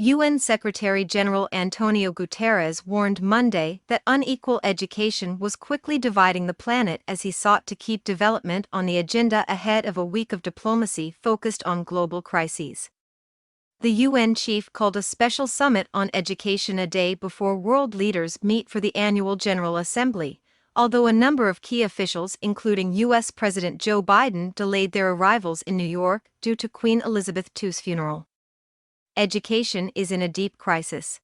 UN Secretary-General Antonio Guterres warned Monday that unequal education was quickly dividing the planet as he sought to keep development on the agenda ahead of a week of diplomacy focused on global crises. The UN chief called a special summit on education a day before world leaders meet for the annual General Assembly, although a number of key officials, including U.S. President Joe Biden, delayed their arrivals in New York due to Queen Elizabeth II's funeral. Education is in a deep crisis.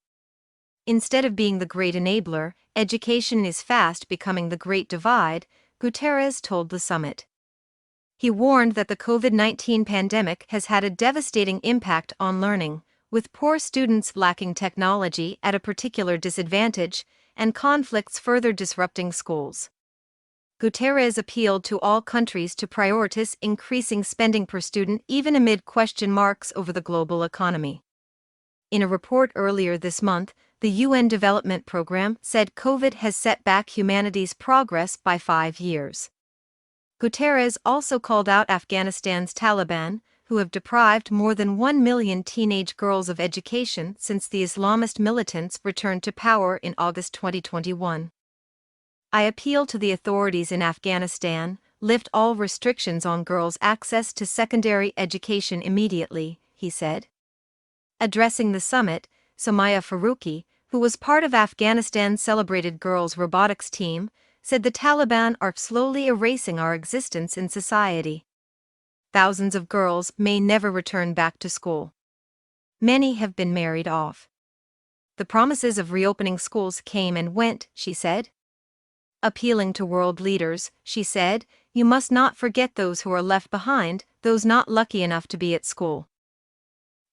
Instead of being the great enabler, education is fast becoming the great divide, Guterres told the summit. He warned that the COVID-19 pandemic has had a devastating impact on learning, with poor students lacking technology at a particular disadvantage, and conflicts further disrupting schools. Guterres appealed to all countries to prioritize increasing spending per student even amid question marks over the global economy. In a report earlier this month, the UN Development Programme said COVID has set back humanity's progress by 5 years. Guterres also called out Afghanistan's Taliban, who have deprived more than 1 million teenage girls of education since the Islamist militants returned to power in August 2021. I appeal to the authorities in Afghanistan, lift all restrictions on girls' access to secondary education immediately, he said. Addressing the summit, Somaya Faruqi, who was part of Afghanistan's celebrated girls' robotics team, said the Taliban are slowly erasing our existence in society. Thousands of girls may never return back to school. Many have been married off. The promises of reopening schools came and went, she said. Appealing to world leaders, she said, you must not forget those who are left behind, those not lucky enough to be at school.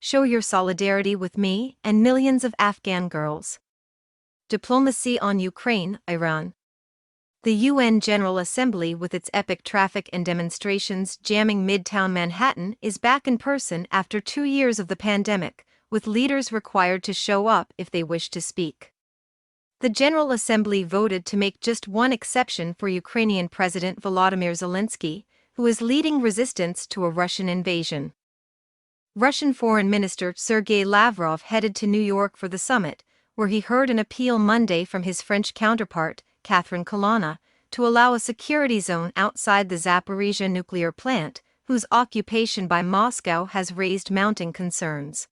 Show your solidarity with me and millions of Afghan girls. Diplomacy on Ukraine, Iran. The UN General Assembly, with its epic traffic and demonstrations jamming Midtown Manhattan, is back in person after 2 years of the pandemic, with leaders required to show up if they wish to speak. The General Assembly voted to make just one exception for Ukrainian President Volodymyr Zelensky, who is leading resistance to a Russian invasion. Russian Foreign Minister Sergei Lavrov headed to New York for the summit, where he heard an appeal Monday from his French counterpart, Catherine Colonna, to allow a security zone outside the Zaporizhzhia nuclear plant, whose occupation by Moscow has raised mounting concerns.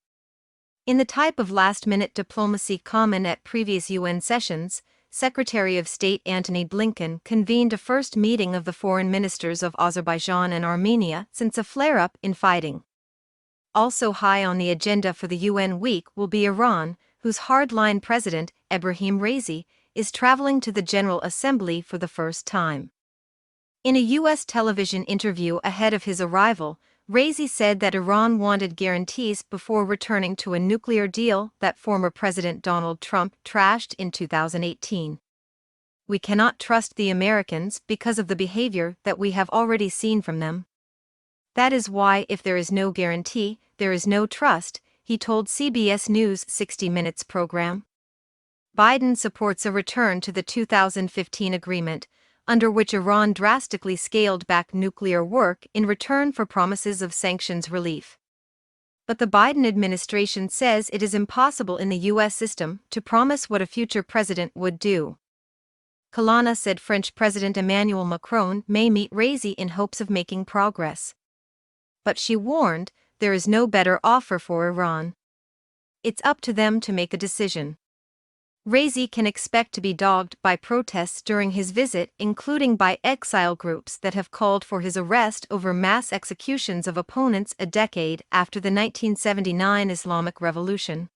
In the type of last-minute diplomacy common at previous UN sessions, Secretary of State Antony Blinken convened a first meeting of the foreign ministers of Azerbaijan and Armenia since a flare-up in fighting. Also high on the agenda for the UN week will be Iran, whose hardline president, Ebrahim Raisi, is traveling to the General Assembly for the first time. In a U.S. television interview ahead of his arrival, Raisi said that Iran wanted guarantees before returning to a nuclear deal that former President Donald Trump trashed in 2018. We cannot trust the Americans because of the behavior that we have already seen from them. That is why if there is no guarantee, there is no trust, he told CBS News' 60 Minutes program. Biden supports a return to the 2015 agreement, under which Iran drastically scaled back nuclear work in return for promises of sanctions relief. But the Biden administration says it is impossible in the U.S. system to promise what a future president would do. Colonna said French President Emmanuel Macron may meet Raisi in hopes of making progress. But she warned, there is no better offer for Iran. It's up to them to make a decision. Raisi can expect to be dogged by protests during his visit, including by exile groups that have called for his arrest over mass executions of opponents a decade after the 1979 Islamic Revolution.